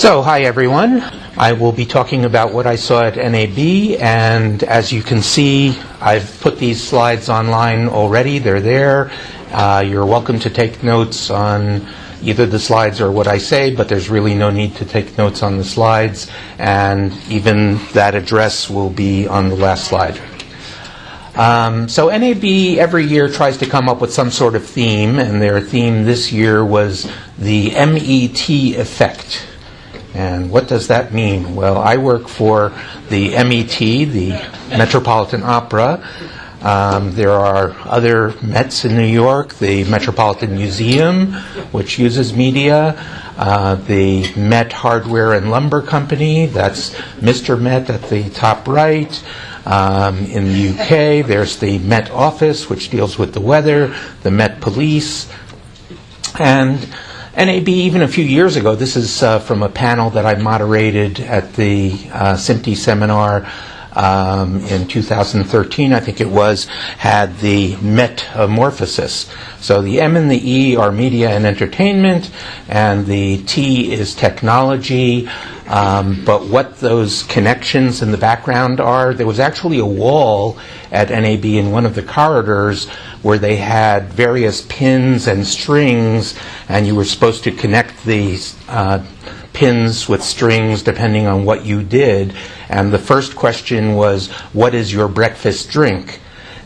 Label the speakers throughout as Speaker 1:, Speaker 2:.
Speaker 1: So, hi everyone. I will be talking about what I saw at NAB, and as you can see, I've put these slides online already. They're there. You're welcome to take notes on either the slides or what I say, but there's really no need to take notes on the slides, and even that address will be on the last slide. So NAB every year tries to come up with some sort of theme, and their theme this year was the MET effect. And what does that mean? Well, I work for the MET, the Metropolitan Opera. There are other Mets in New York, the Metropolitan Museum, which uses media, the Met Hardware and Lumber Company, that's Mr. Met at the top right. In the UK, there's the Met Office, which deals with the weather, the Met Police, and NAB, even a few years ago, this is from a panel that I moderated at the SMPTE seminar in 2013, I think it was, had the metamorphosis. So the M and the E are media and entertainment, and the T is technology. But what those connections in the background are, there was actually a wall at NAB in one of the corridors where they had various pins and strings, and you were supposed to connect these pins with strings depending on what you did. And the first question was, what is your breakfast drink?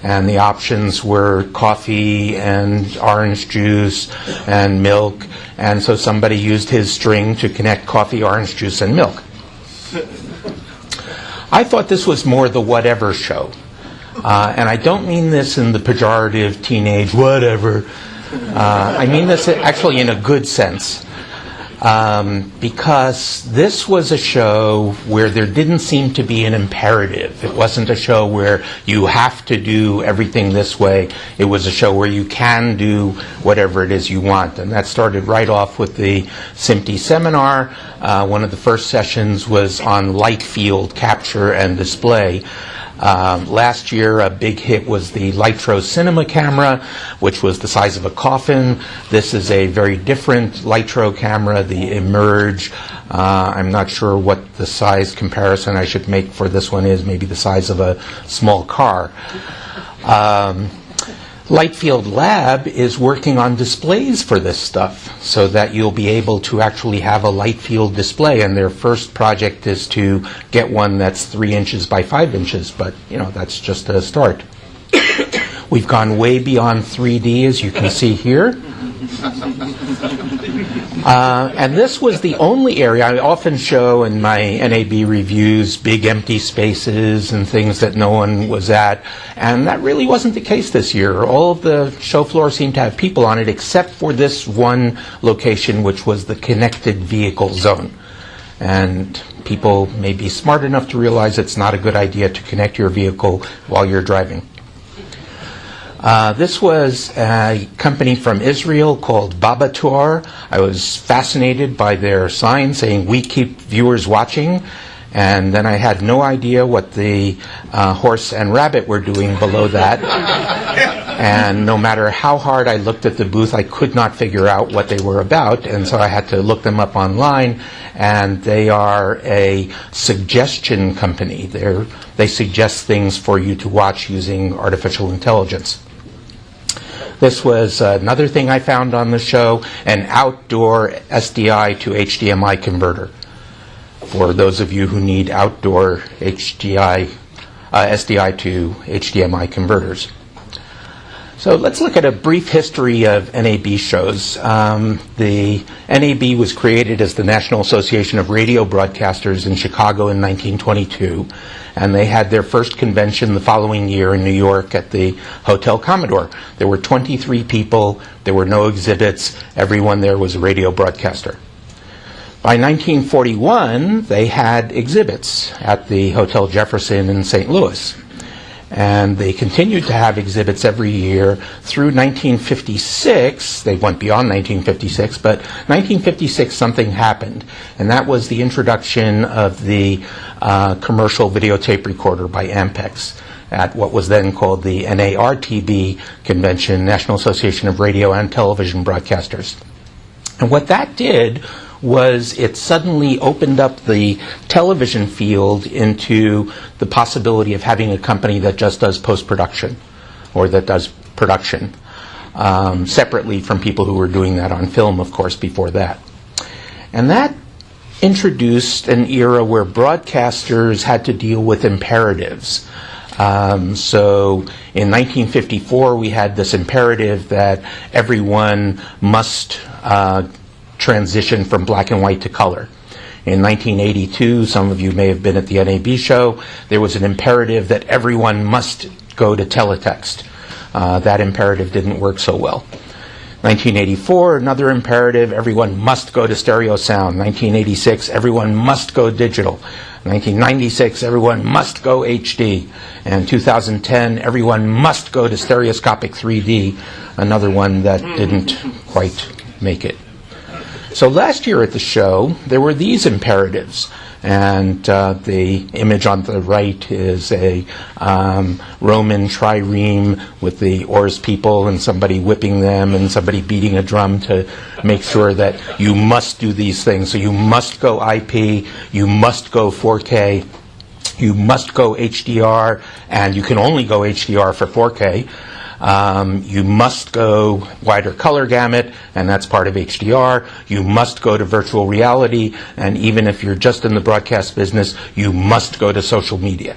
Speaker 1: And the options were coffee and orange juice and milk. And so somebody used his string to connect coffee, orange juice, and milk. I thought this was more the whatever show. And I don't mean this in the pejorative teenage whatever. I mean this actually in a good sense. Because this was a show where there didn't seem to be an imperative. It wasn't a show where you have to do everything this way. It was a show where you can do whatever it is you want. And that started right off with the SMPTE seminar. One of the first sessions was on light field capture and display. Last year, a big hit was the Litro cinema camera, which was the size of a coffin. This is a very different Litro camera, the Emerge. I'm not sure what the size comparison I should make for this one is, maybe the size of a small car. Lightfield Lab is working on displays for this stuff so that you'll be able to actually have a light field display, and their first project is to get one that's 3 inches by 5 inches, but that's just a start. We've gone way beyond 3D, as you can see here. And this was the only area. I often show in my NAB reviews big empty spaces and things that no one was at, and that really wasn't the case this year. All of the show floor seemed to have people on it except for this one location, which was the connected vehicle zone. And people may be smart enough to realize it's not a good idea to connect your vehicle while you're driving. This was a company from Israel called Babator. I was fascinated by their sign saying, "We keep viewers watching." And then I had no idea what the horse and rabbit were doing below that. And no matter how hard I looked at the booth, I could not figure out what they were about. And so I had to look them up online. And they are a suggestion company. They suggest things for you to watch using artificial intelligence. This was another thing I found on the show, an outdoor SDI to HDMI converter. For those of you who need outdoor SDI to HDMI converters. So let's look at a brief history of NAB shows. The NAB was created as the National Association of Radio Broadcasters in Chicago in 1922, and they had their first convention the following year in New York at the Hotel Commodore. There were 23 people, there were no exhibits, everyone there was a radio broadcaster. By 1941, they had exhibits at the Hotel Jefferson in St. Louis. And they continued to have exhibits every year through 1956. They went beyond 1956, but 1956 something happened, and that was the introduction of the commercial videotape recorder by Ampex at what was then called the NARTB convention, National Association of Radio and Television Broadcasters. And what that did was it suddenly opened up the television field into the possibility of having a company that just does post-production or that does production, separately from people who were doing that on film, of course, before that. And that introduced an era where broadcasters had to deal with imperatives. So in 1954, we had this imperative that everyone must transition from black and white to color. In 1982, some of you may have been at the NAB show, there was an imperative that everyone must go to teletext. That imperative didn't work so well. 1984, another imperative, everyone must go to stereo sound. 1986, everyone must go digital. 1996, everyone must go HD. And 2010, everyone must go to stereoscopic 3D, another one that didn't quite make it. So last year at the show, there were these imperatives. And the image on the right is a Roman trireme with the oars people and somebody whipping them and somebody beating a drum to make sure that you must do these things. So you must go IP, you must go 4K, you must go HDR, and you can only go HDR for 4K. You must go wider color gamut, and that's part of HDR. You must go to virtual reality, and even if you're just in the broadcast business, you must go to social media.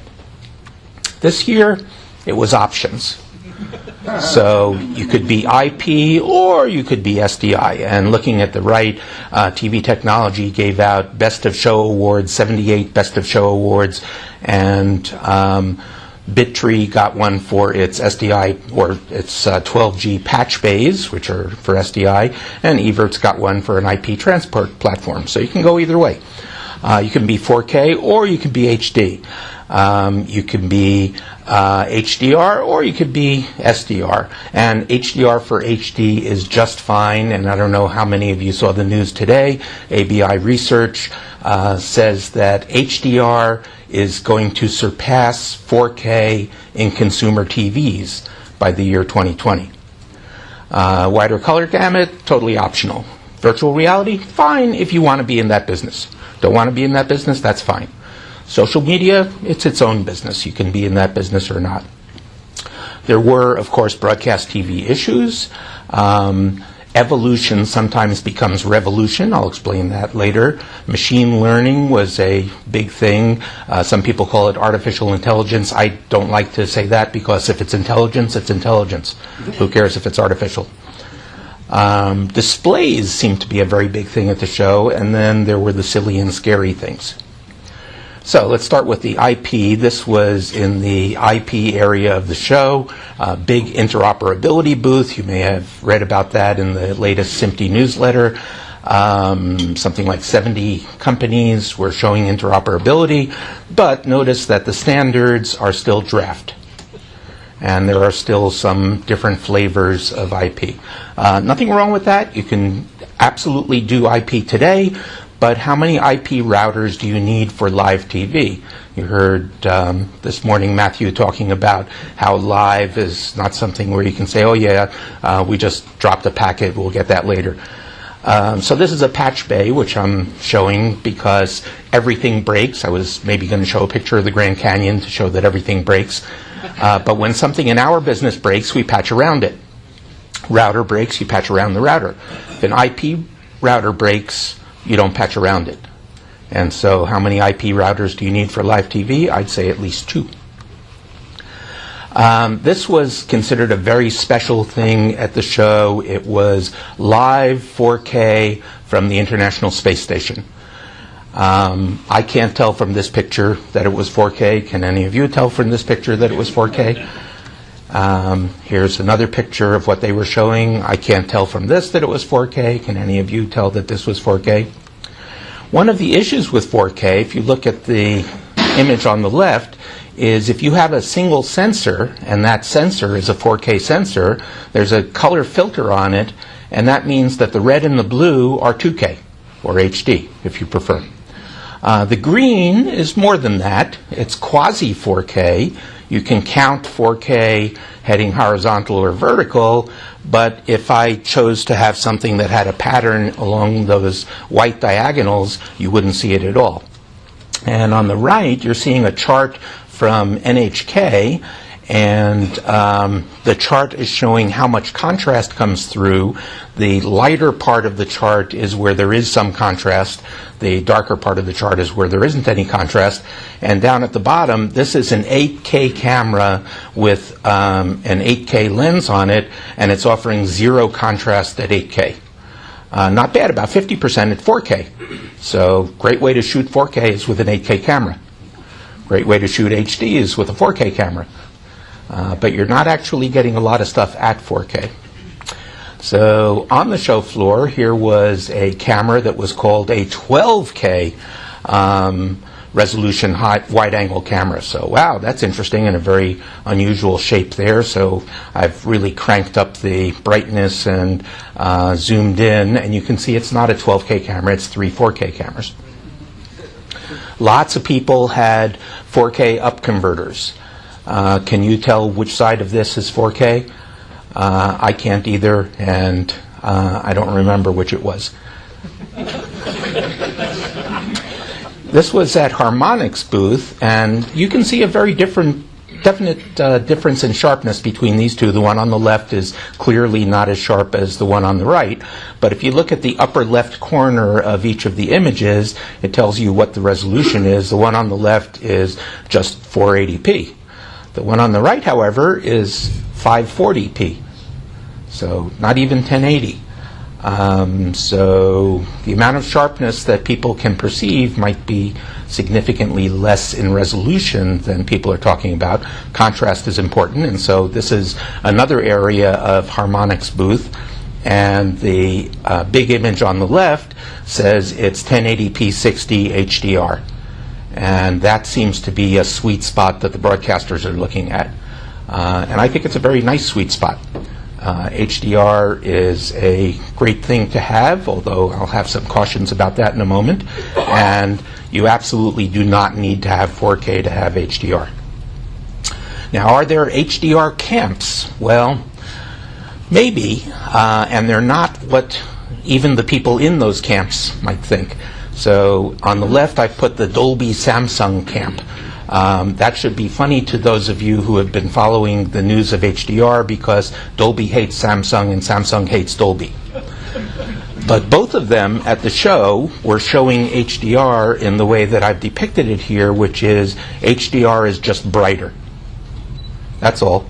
Speaker 1: This year, it was options. So you could be IP or you could be SDI. And looking at the right, TV Technology gave out Best of Show Awards, 78 Best of Show Awards, and Bittree got one for its SDI or its 12G patch bays, which are for SDI, and Evertz got one for an IP transport platform. So you can go either way. You can be 4K or you can be HD. You can be HDR or you could be SDR. And HDR for HD is just fine, and I don't know how many of you saw the news today. ABI Research says that HDR is going to surpass 4K in consumer TVs by the year 2020. Wider color gamut, totally optional. Virtual reality, fine if you want to be in that business. Don't want to be in that business, that's fine. Social media, it's its own business. You can be in that business or not. There were, of course, broadcast TV issues. Evolution sometimes becomes revolution. I'll explain that later. Machine learning was a big thing. Some people call it artificial intelligence. I don't like to say that because if it's intelligence, it's intelligence. Who cares if it's artificial? Displays seemed to be a very big thing at the show, and then there were the silly and scary things. So let's start with the IP. This was in the IP area of the show. Big interoperability booth. You may have read about that in the latest SMPTE newsletter. Something like 70 companies were showing interoperability, but notice that the standards are still draft. And there are still some different flavors of IP. Nothing wrong with that. You can absolutely do IP today. But how many IP routers do you need for live TV? You heard this morning Matthew talking about how live is not something where you can say, oh yeah, we just dropped a packet, we'll get that later. So this is a patch bay, which I'm showing because everything breaks. I was maybe going to show a picture of the Grand Canyon to show that everything breaks. But when something in our business breaks, we patch around it. Router breaks, you patch around the router. If an IP router breaks, you don't patch around it. And so how many IP routers do you need for live TV? I'd say at least 2. This was considered a very special thing at the show. It was live 4K from the International Space Station. I can't tell from this picture that it was 4K. Can any of you tell from this picture that it was 4K? Here's another picture of what they were showing. I can't tell from this that it was 4K. Can any of you tell that this was 4K? One of the issues with 4K, if you look at the image on the left, is if you have a single sensor, and that sensor is a 4K sensor, there's a color filter on it, and that means that the red and the blue are 2K, or HD, if you prefer. The green is more than that. It's quasi 4K. You can count 4K heading horizontal or vertical, but if I chose to have something that had a pattern along those white diagonals, you wouldn't see it at all. And on the right, you're seeing a chart from NHK, and the chart is showing how much contrast comes through. The lighter part of the chart is where there is some contrast. The darker part of the chart is where there isn't any contrast. And down at the bottom, this is an 8K camera with an 8K lens on it, and it's offering 0 contrast at 8K. Not bad, about 50% at 4K. So great way to shoot 4K is with an 8K camera. Great way to shoot HD is with a 4K camera. But you're not actually getting a lot of stuff at 4K. So on the show floor, here was a camera that was called a 12K resolution wide-angle camera. So wow, that's interesting and a very unusual shape there. So I've really cranked up the brightness and zoomed in, and you can see it's not a 12K camera, it's 3 4K cameras. Lots of people had 4K up converters. Can you tell which side of this is 4K? I can't either, and I don't remember which it was. This was at Harmonic's booth, and you can see a very definite difference in sharpness between these two. The one on the left is clearly not as sharp as the one on the right, but if you look at the upper left corner of each of the images, it tells you what the resolution is. The one on the left is just 480p. The one on the right, however, is 540p, so not even 1080. So the amount of sharpness that people can perceive might be significantly less in resolution than people are talking about. Contrast is important, and so this is another area of Harmonic's booth. And the big image on the left says it's 1080p 60 HDR. And that seems to be a sweet spot that the broadcasters are looking at. And I think it's a very nice sweet spot. HDR is a great thing to have, although I'll have some cautions about that in a moment. And you absolutely do not need to have 4K to have HDR. Now, are there HDR camps? Well, maybe, and they're not what even the people in those camps might think. So on the left, I put the Dolby Samsung camp. That should be funny to those of you who have been following the news of HDR, because Dolby hates Samsung and Samsung hates Dolby. But both of them at the show were showing HDR in the way that I've depicted it here, which is HDR is just brighter. That's all.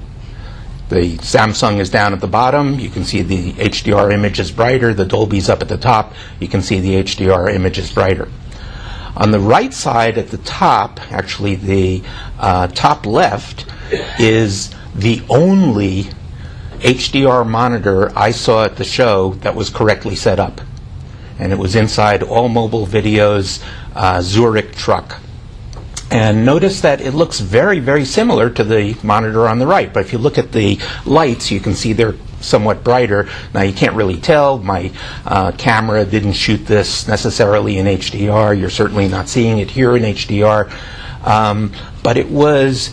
Speaker 1: The Samsung is down at the bottom. You can see the HDR image is brighter. The Dolby's up at the top. You can see the HDR image is brighter. On the right side at the top, actually the top left, is the only HDR monitor I saw at the show that was correctly set up. And it was inside All Mobile Video's Zurich truck. And notice that it looks very, very similar to the monitor on the right. But if you look at the lights, you can see they're somewhat brighter. Now, you can't really tell. My camera didn't shoot this necessarily in HDR. You're certainly not seeing it here in HDR. But it was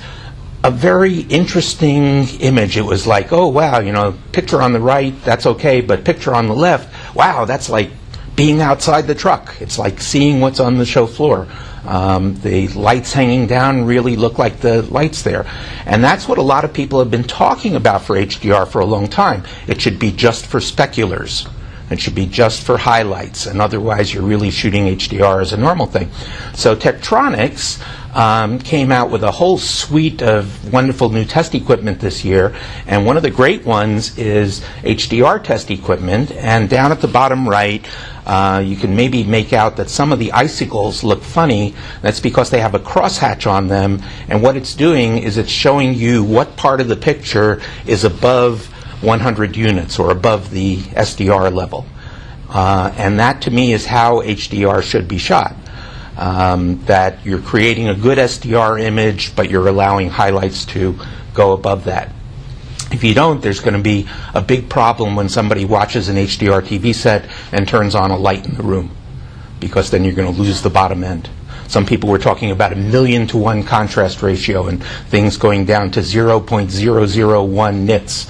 Speaker 1: a very interesting image. It was like, oh, wow, you know, picture on the right, that's okay, but picture on the left, wow, that's like being outside the truck. It's like seeing what's on the show floor. The lights hanging down really look like the lights there. And that's what a lot of people have been talking about for HDR for a long time. It should be just for speculars. It should be just for highlights, and otherwise you're really shooting HDR as a normal thing. So Tektronix came out with a whole suite of wonderful new test equipment this year, and one of the great ones is HDR test equipment. And down at the bottom right, you can maybe make out that some of the icicles look funny. That's because they have a crosshatch on them, and what it's doing is it's showing you what part of the picture is above 100 units or above the SDR level. And that to me is how HDR should be shot. That you're creating a good SDR image, but you're allowing highlights to go above that. If you don't, there's going to be a big problem when somebody watches an HDR TV set and turns on a light in the room, because then you're going to lose the bottom end. Some people were talking about 1,000,000 to 1 contrast ratio and things going down to 0.001 nits.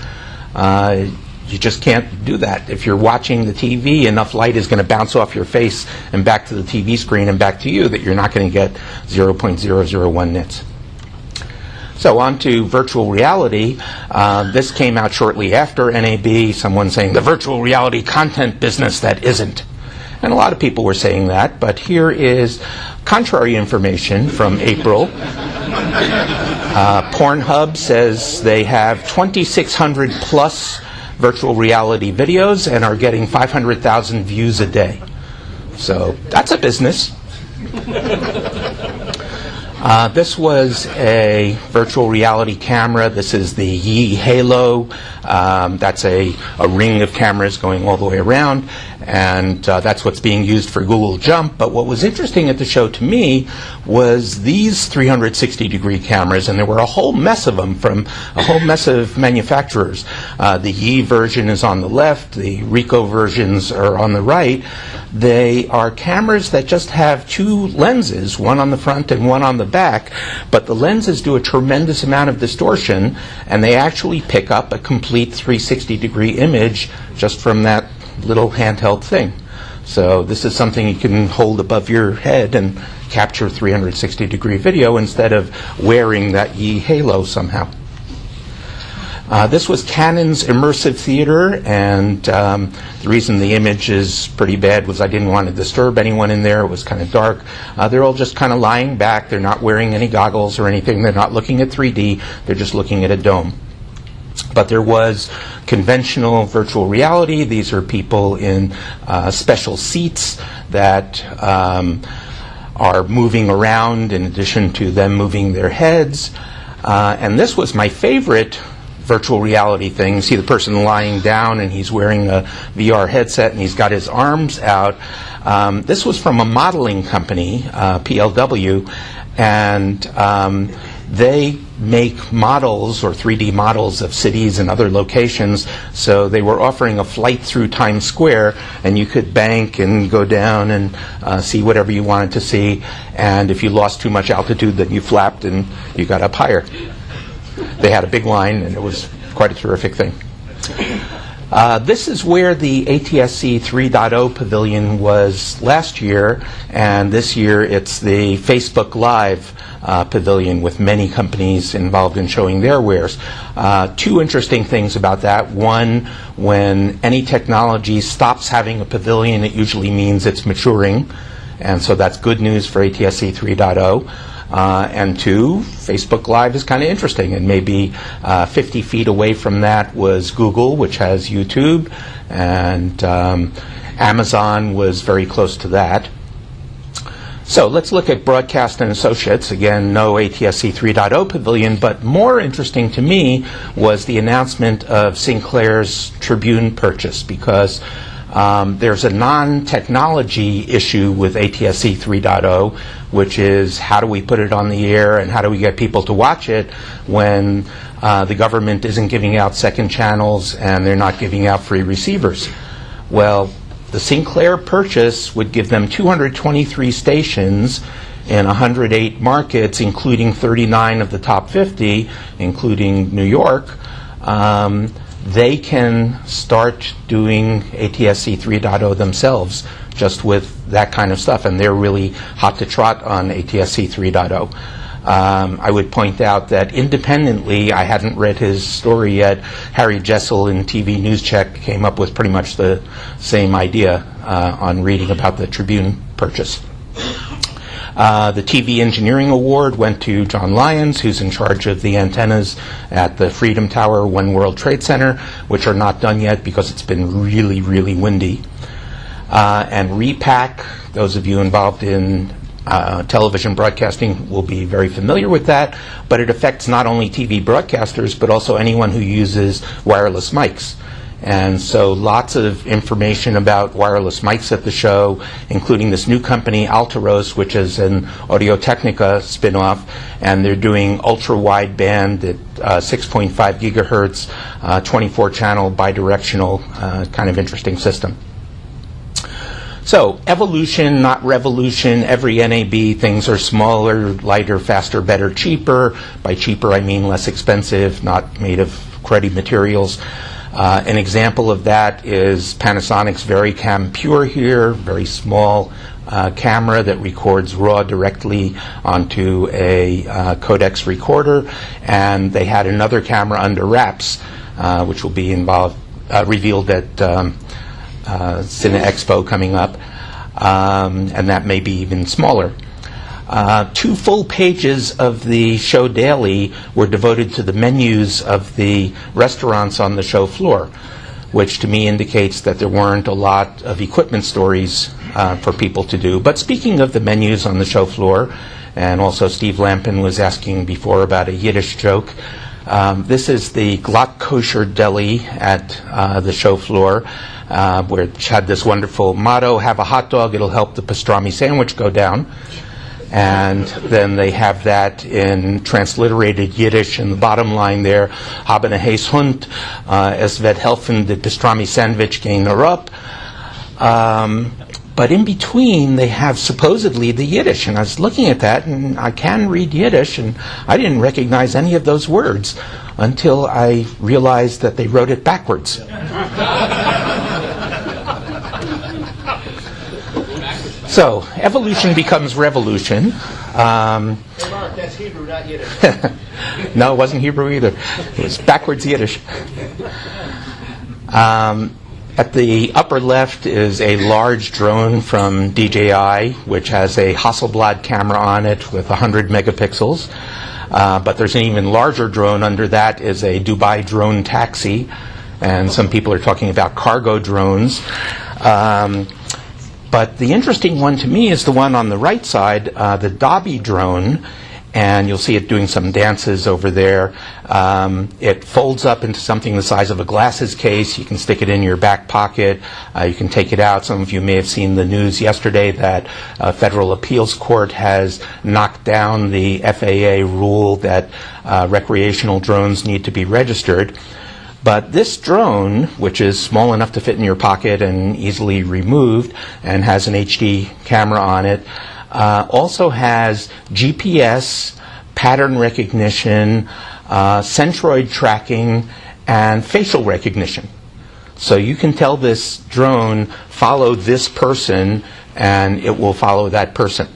Speaker 1: You just can't do that. If you're watching the TV, enough light is going to bounce off your face and back to the TV screen and back to you that you're not going to get 0.001 nits. So on to virtual reality. This came out shortly after NAB, someone saying the virtual reality content business that isn't. And a lot of people were saying that, but here is contrary information from April. Pornhub says they have 2,600 plus virtual reality videos and are getting 500,000 views a day. So that's a business. This was a virtual reality camera. This is the Yi Halo. That's a ring of cameras going all the way around, and that's what's being used for Google Jump. But what was interesting at the show to me was these 360-degree cameras, and there were a whole mess of them from a whole mess of manufacturers. The Yi version is on the left. The Ricoh versions are on the right. They are cameras that just have 2 lenses, one on the front and one on the back, but the lenses do a tremendous amount of distortion, and they actually pick up a complete 360-degree image just from that little handheld thing. So this is something you can hold above your head and capture 360-degree video instead of wearing that Yi Halo somehow. This was Canon's immersive theater, and the reason the image is pretty bad was I didn't want to disturb anyone in there. It was kind of dark. They're all just kind of lying back. They're not wearing any goggles or anything. They're not looking at 3D. They're just looking at a dome. But there was conventional virtual reality. These are people in special seats that are moving around in addition to them moving their heads. And this was my favorite virtual reality thing. You see the person lying down and he's wearing a VR headset and he's got his arms out. This was from a modeling company, PLW, and they make models or 3D models of cities and other locations. So they were offering a flight through Times Square, and you could bank and go down and see whatever you wanted to see. And if you lost too much altitude, then you flapped and you got up higher. They had a big line, and it was quite a terrific thing. This is where the ATSC 3.0 pavilion was last year, and this year it's the Facebook Live pavilion with many companies involved in showing their wares. 2 interesting things about that. One, when any technology stops having a pavilion, it usually means it's maturing, and so that's good news for ATSC 3.0. And 2, Facebook Live is kind of interesting, and maybe 50 feet away from that was Google, which has YouTube, and Amazon was very close to that. So let's look at Broadcast and Associates. Again, no ATSC 3.0 pavilion, but more interesting to me was the announcement of Sinclair's Tribune purchase, because there's a non-technology issue with ATSC 3.0, which is how do we put it on the air and how do we get people to watch it when the government isn't giving out second channels and they're not giving out free receivers. Well, the Sinclair purchase would give them 223 stations in 108 markets, including 39 of the top 50, including New York. They can start doing ATSC 3.0 themselves just with that kind of stuff, and they're really hot to trot on ATSC 3.0. I would point out that independently, I hadn't read his story yet, Harry Jessel in TV News Check came up with pretty much the same idea on reading about the Tribune purchase. The TV Engineering Award went to John Lyons, who's in charge of the antennas at the Freedom Tower, One World Trade Center, which are not done yet because it's been really, really windy. And Repack, those of you involved in television broadcasting will be very familiar with that, but it affects not only TV broadcasters, but also anyone who uses wireless mics. And so lots of information about wireless mics at the show, including this new company, Alteros, which is an Audio-Technica spin-off, and they're doing ultra-wideband at 6.5 gigahertz, 24-channel bidirectional, kind of interesting system. So, evolution, not revolution. Every NAB, things are smaller, lighter, faster, better, cheaper. By cheaper, I mean less expensive, not made of cruddy materials. An example of that is Panasonic's VariCam Pure here, very small camera that records RAW directly onto a codex recorder. And they had another camera under wraps, which will be revealed at Cine Expo coming up, and that may be even smaller. 2 full pages of the show daily were devoted to the menus of the restaurants on the show floor, which to me indicates that there weren't a lot of equipment stories for people to do. But speaking of the menus on the show floor, and also Steve Lampin was asking before about a Yiddish joke, this is the Glatt Kosher Deli at the show floor, which had this wonderful motto, have a hot dog, it'll help the pastrami sandwich go down. And then they have that in transliterated Yiddish in the bottom line there, haben a heiß Hund, es wird helfen the pastrami sandwich gehen up. But in between, they have supposedly the Yiddish. And I was looking at that, and I can read Yiddish, and I didn't recognize any of those words until I realized that they wrote it backwards. So, evolution becomes revolution.
Speaker 2: Hey Mark, that's Hebrew, not Yiddish.
Speaker 1: No, it wasn't Hebrew either. It was backwards Yiddish. At the upper left is a large drone from DJI, which has a Hasselblad camera on it with 100 megapixels. But there's an even larger drone under that is a Dubai drone taxi. And some people are talking about cargo drones. But the interesting one to me is the one on the right side, the Dobby drone, and you'll see it doing some dances over there. It folds up into something the size of a glasses case. You can stick it in your back pocket. You can take it out. Some of you may have seen the news yesterday that a federal appeals court has knocked down the FAA rule that recreational drones need to be registered. But this drone, which is small enough to fit in your pocket and easily removed and has an HD camera on it, also has GPS, pattern recognition, centroid tracking, and facial recognition. So you can tell this drone, follow this person, and it will follow that person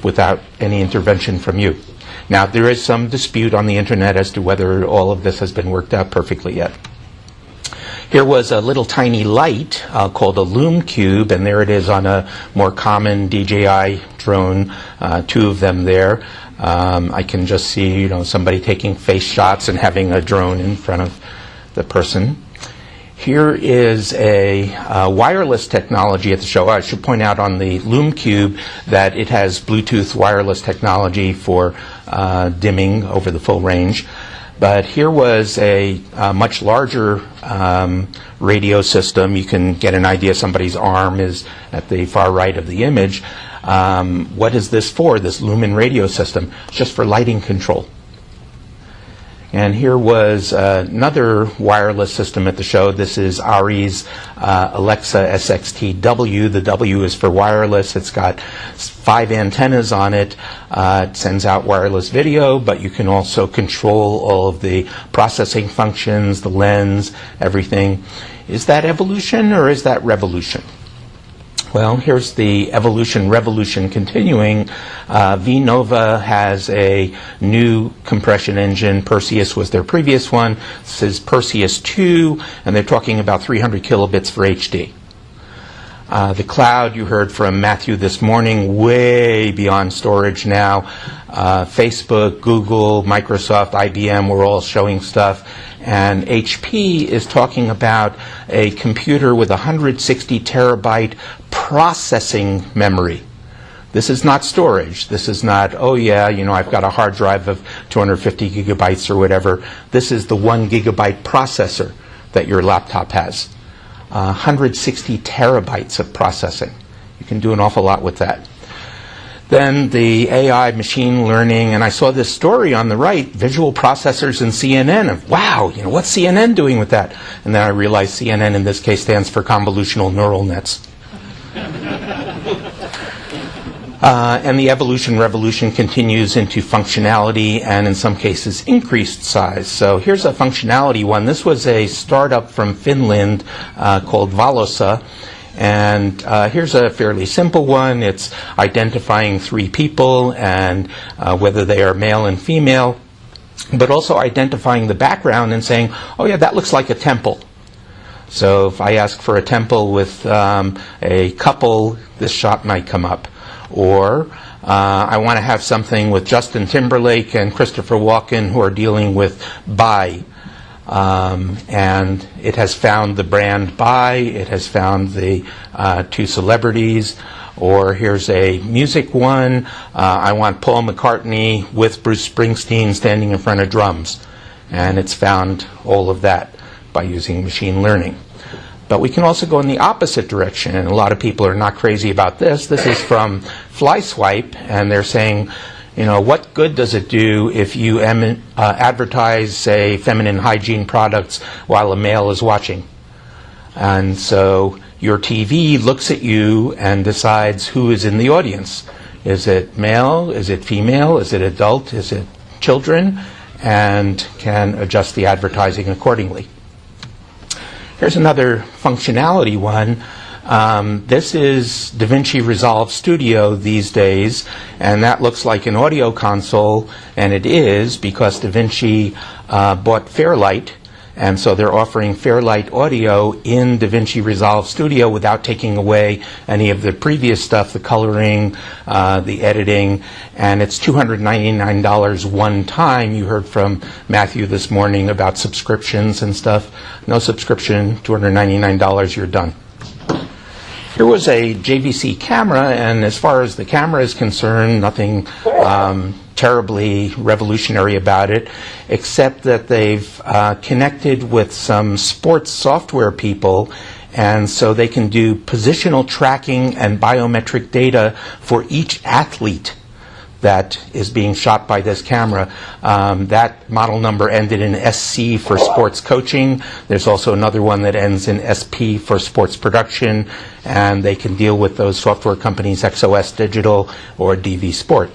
Speaker 1: without any intervention from you. Now, there is some dispute on the internet as to whether all of this has been worked out perfectly yet. Here was a little tiny light called a Lume Cube, and there it is on a more common DJI drone, 2 of them there. I can just see, somebody taking face shots and having a drone in front of the person. Here is a wireless technology at the show. I should point out on the Lume Cube that it has Bluetooth wireless technology for dimming over the full range. But here was a much larger radio system. You can get an idea. Somebody's arm is at the far right of the image. What is this for, this Lumen radio system? It's just for lighting control. And here was another wireless system at the show. This is Ari's Alexa SXT-W. The W is for wireless. It's got 5 antennas on it. It sends out wireless video, but you can also control all of the processing functions, the lens, everything. Is that evolution or is that revolution? Well, here's the evolution revolution continuing. VNova has a new compression engine. Perseus was their previous one. This is Perseus 2, and they're talking about 300 kilobits for HD. The cloud, you heard from Matthew this morning, way beyond storage now. Facebook, Google, Microsoft, IBM were all showing stuff. And HP is talking about a computer with 160 terabyte processing memory. This is not storage. This is not, oh yeah, I've got a hard drive of 250 gigabytes or whatever. This is the 1 gigabyte processor that your laptop has. 160 terabytes of processing. You can do an awful lot with that. Then the AI, machine learning, and I saw this story on the right, visual processors in CNN, of wow, what's CNN doing with that? And then I realized CNN in this case stands for convolutional neural nets. And the evolution revolution continues into functionality and in some cases increased size. So here's a functionality one. This was a startup from Finland called Valossa. And here's a fairly simple one. It's identifying 3 people and whether they are male and female, but also identifying the background and saying, oh yeah, that looks like a temple. So if I ask for a temple with a couple, this shot might come up. Or I want to have something with Justin Timberlake and Christopher Walken who are dealing with buy. And it has found the brand buy. It has found the 2 celebrities. Or here's a music one. I want Paul McCartney with Bruce Springsteen standing in front of drums. And it's found all of that by using machine learning. But we can also go in the opposite direction, and a lot of people are not crazy about this. This is from FlySwipe, and they're saying, you know, what good does it do if you advertise, say, feminine hygiene products while a male is watching? And so your TV looks at you and decides who is in the audience. Is it male? Is it female? Is it adult? Is it children? And can adjust the advertising accordingly. Here's another functionality one. This is DaVinci Resolve Studio these days, and that looks like an audio console, and it is because DaVinci bought Fairlight, and so they're offering Fairlight audio in DaVinci Resolve Studio without taking away any of the previous stuff, the coloring, the editing, and it's $299 one time. You heard from Matthew this morning about subscriptions and stuff. No subscription, $299, you're done. Here was a JVC camera, and as far as the camera is concerned, nothing terribly revolutionary about it, except that they've connected with some sports software people, and so they can do positional tracking and biometric data for each athlete that is being shot by this camera. That model number ended in SC for sports coaching. There's also another one that ends in SP for sports production, and they can deal with those software companies, XOS Digital or DV Sport.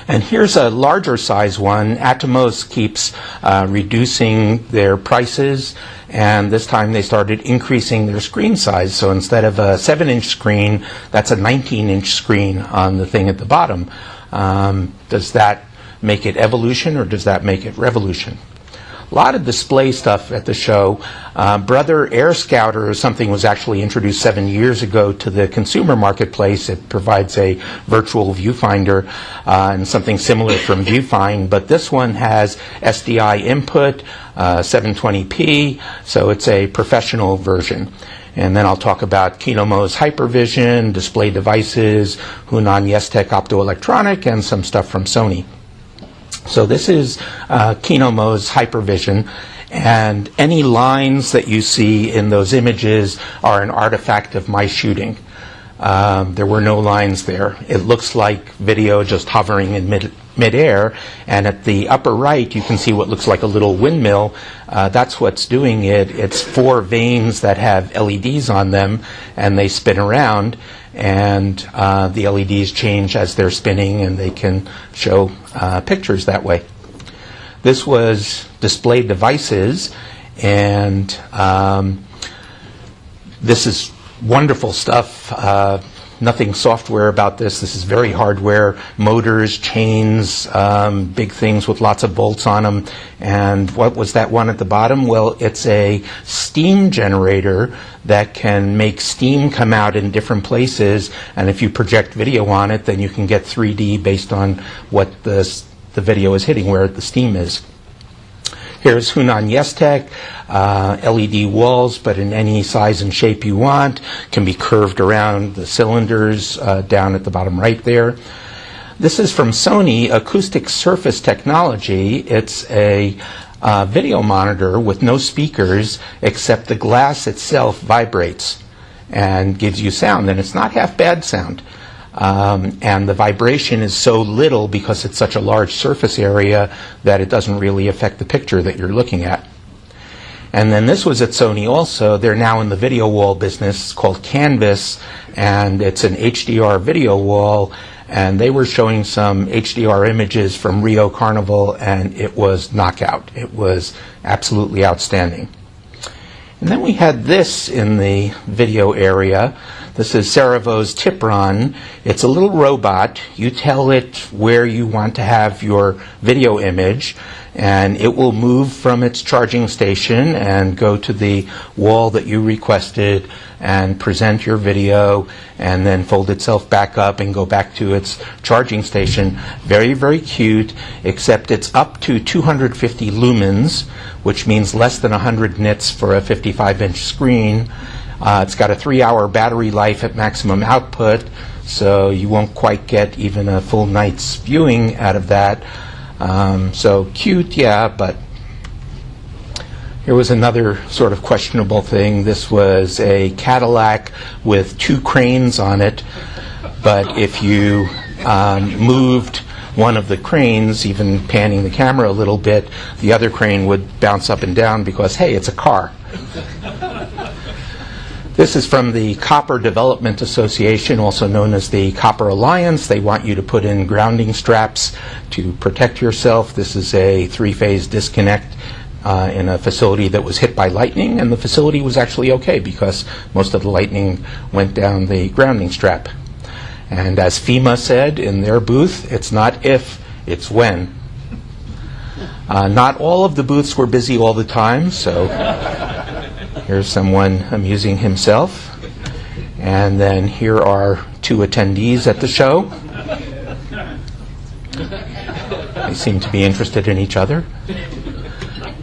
Speaker 1: And here's a larger size one. Atomos keeps reducing their prices, and this time they started increasing their screen size. So instead of a 7-inch screen, that's a 19-inch screen on the thing at the bottom. Does that make it evolution, or does that make it revolution? A lot of display stuff at the show. Brother Air Scouter or something was actually introduced 7 years ago to the consumer marketplace. It provides a virtual viewfinder and something similar from Viewfind, but this one has SDI input, 720p, so it's a professional version. And then I'll talk about Kinomo's Hypervision, display devices, Hunan Yestek optoelectronic, and some stuff from Sony. So this is Kinomo's Hypervision, and any lines that you see in those images are an artifact of my shooting. There were no lines there. It looks like video just hovering in midair, and at the upper right you can see what looks like a little windmill. That's what's doing it. It's 4 vanes that have LEDs on them, and they spin around, and the LEDs change as they're spinning, and they can show pictures that way. This was display devices, and this is wonderful stuff. Nothing software about this. This is very hardware. Motors, chains, big things with lots of bolts on them. And what was that one at the bottom? Well, it's a steam generator that can make steam come out in different places. And if you project video on it, then you can get 3D based on what the video is hitting, where the steam is. Here's Hunan Yestek, LED walls, but in any size and shape you want. Can be curved around the cylinders down at the bottom right there. This is from Sony, Acoustic Surface Technology. It's a video monitor with no speakers, except the glass itself vibrates and gives you sound, and it's not half bad sound. And the vibration is so little because it's such a large surface area that it doesn't really affect the picture that you're looking at. And then this was at Sony also. They're now in the video wall business. It's called Canvas, and it's an HDR video wall. And they were showing some HDR images from Rio Carnival, and it was knockout. It was absolutely outstanding. And then we had this in the video area. This is Cerevo's Tipron. It's a little robot. You tell it where you want to have your video image, and it will move from its charging station and go to the wall that you requested and present your video, and then fold itself back up and go back to its charging station. Very, very cute, except it's up to 250 lumens, which means less than 100 nits for a 55-inch screen. It's got a 3-hour battery life at maximum output, so you won't quite get even a full night's viewing out of that. So cute, yeah, but here was another sort of questionable thing. This was a Cadillac with 2 cranes on it, but if you moved one of the cranes, even panning the camera a little bit, the other crane would bounce up and down because, hey, it's a car. This is from the Copper Development Association, also known as the Copper Alliance. They want you to put in grounding straps to protect yourself. This is a 3-phase disconnect in a facility that was hit by lightning, and the facility was actually okay because most of the lightning went down the grounding strap. And as FEMA said in their booth, it's not if, it's when. Not all of the booths were busy all the time, so here's someone amusing himself. And then here are 2 attendees at the show. They seem to be interested in each other.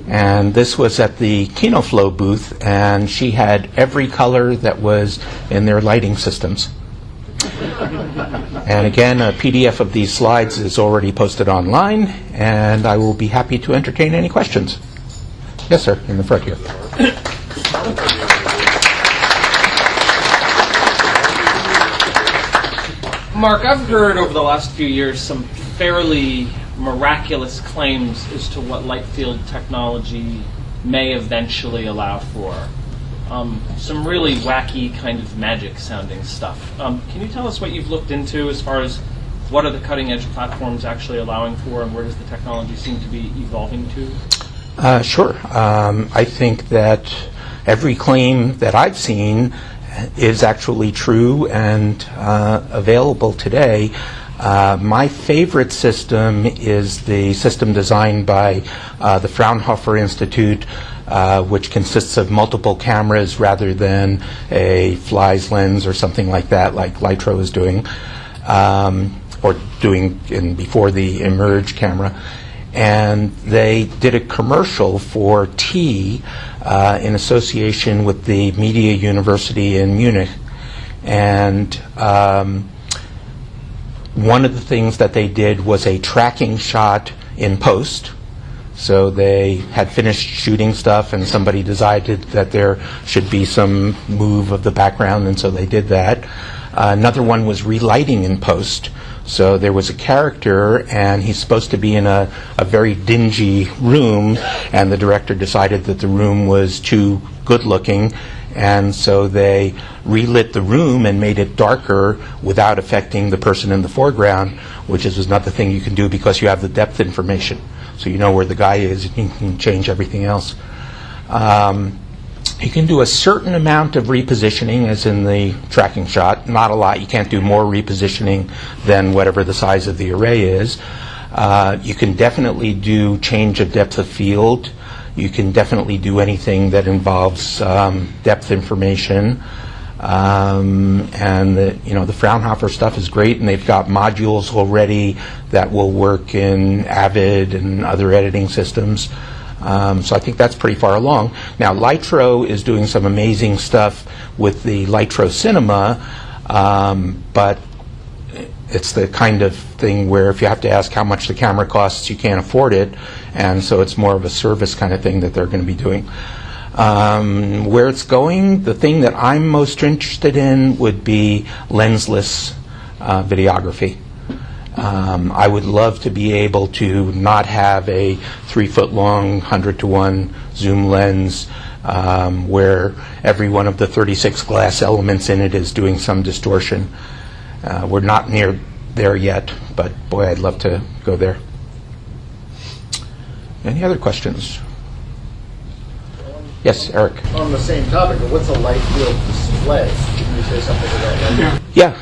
Speaker 1: And this was at the KinoFlow booth, and she had every color that was in their lighting systems. And again, a PDF of these slides is already posted online, and I will be happy to entertain any questions. Yes, sir, in the front here.
Speaker 3: Mark, I've heard over the last few years some fairly miraculous claims as to what light field technology may eventually allow for. Some really wacky kind of magic sounding stuff. Can you tell us what you've looked into as far as what are the cutting edge platforms actually allowing for, and where does the technology seem to be evolving to?
Speaker 1: Sure. I think that every claim that I've seen is actually true and available today. My favorite system is the system designed by the Fraunhofer Institute, which consists of multiple cameras rather than a fly's lens or something like that, like Lytro is doing, or doing before the Emerge camera. And they did a commercial for tea in association with the Media University in Munich. And one of the things that they did was a tracking shot in post. So they had finished shooting stuff, and somebody decided that there should be some move of the background, and so they did that. Another one was relighting in post. So there was a character, and he's supposed to be in a very dingy room, and the director decided that the room was too good looking, and so they relit the room and made it darker without affecting the person in the foreground, which is another thing you can do because you have the depth information. So you know where the guy is, and you can change everything else. You can do a certain amount of repositioning, as in the tracking shot. Not a lot. You can't do more repositioning than whatever the size of the array is. You can definitely do change of depth of field. You can definitely do anything that involves depth information. And the Fraunhofer stuff is great, and they've got modules already that will work in Avid and other editing systems. So I think that's pretty far along. Now, Lytro is doing some amazing stuff with the Lytro Cinema, but it's the kind of thing where if you have to ask how much the camera costs, you can't afford it, and so it's more of a service kind of thing that they're going to be doing. Where it's going, the thing that I'm most interested in would be lensless videography. I would love to be able to not have a 3-foot-long 100-to-1 zoom lens where every one of the 36 glass elements in it is doing some distortion. We're not near there yet, but boy, I'd love to go there. Any other questions? Yes, Eric.
Speaker 2: On the same topic, but what's a light field display? Can you say something about that?
Speaker 1: Yeah,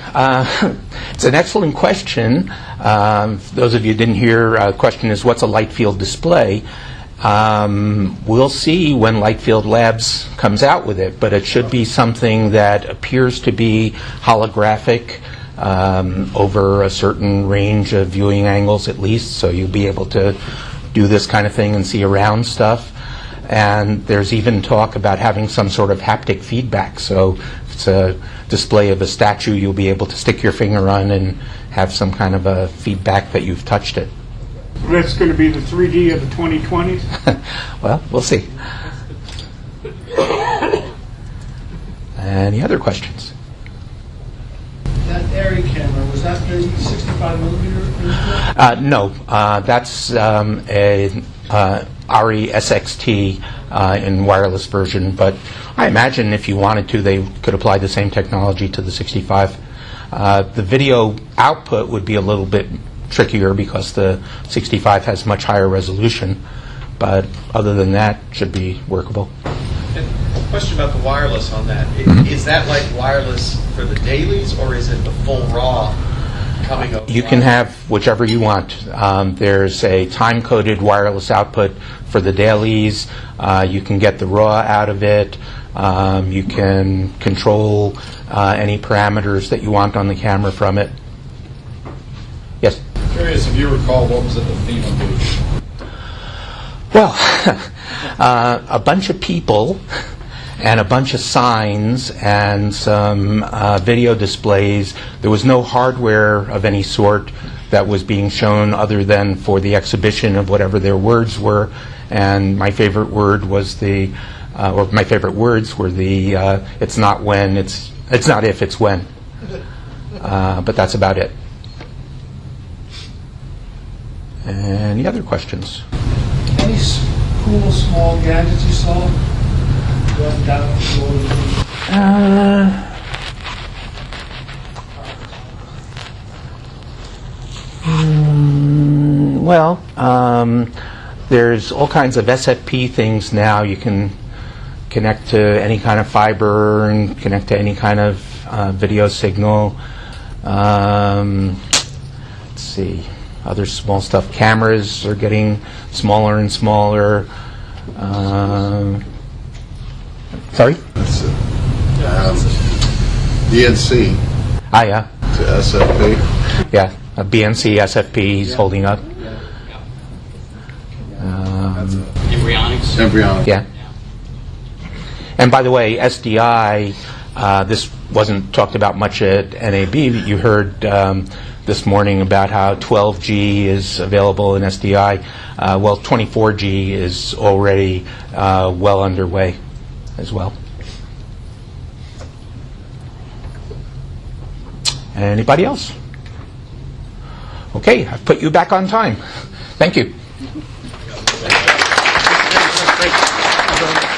Speaker 1: it's an excellent question. For those of you who didn't hear, the question is, what's a light field display? We'll see when Light Field Labs comes out with it, but it should be something that appears to be holographic over a certain range of viewing angles at least, so you'll be able to do this kind of thing and see around stuff. And there's even talk about having some sort of haptic feedback. So if it's a display of a statue, you'll be able to stick your finger on and have some kind of a feedback that you've touched it.
Speaker 4: That's going to be the 3D of the 2020s?
Speaker 1: Well, we'll see. Any other questions?
Speaker 5: That Airy camera, was that the 65 millimeter?
Speaker 1: No, that's a ARRI SXT in wireless version, but I imagine if you wanted to, they could apply the same technology to the 65. The video output would be a little bit trickier because the 65 has much higher resolution, but other than that, should be workable.
Speaker 6: Question about the wireless on that. Is that like wireless for the dailies, or is it the full raw coming over?
Speaker 1: You can have whichever you want. There's a time-coded wireless output for the dailies. You can get the raw out of it. You can control any parameters that you want on the camera from it. Yes?
Speaker 7: Curious if you recall what was at the FEMA booth.
Speaker 1: Well, a bunch of people and a bunch of signs and some video displays. There was no hardware of any sort that was being shown other than for the exhibition of whatever their words were. And my favorite word was or my favorite words were it's not when, it's not if, it's when. But that's about it. Any other questions?
Speaker 5: Any cool small gadgets you saw? Going down
Speaker 1: there's all kinds of SFP things now. You can connect to any kind of fiber and connect to any kind of video signal. Let's see, other small stuff. Cameras are getting smaller and smaller. Sorry?
Speaker 7: That's it. DNC
Speaker 1: Yeah.
Speaker 7: to SFP.
Speaker 1: Yeah, a BNC SFP is holding up.
Speaker 7: Embryonic.
Speaker 1: Yeah. And by the way, SDI, this wasn't talked about much at NAB. You heard this morning about how 12G is available in SDI. 24G is already well underway as well. Anybody else? Okay, I've put you back on time. Thank you.
Speaker 3: Great.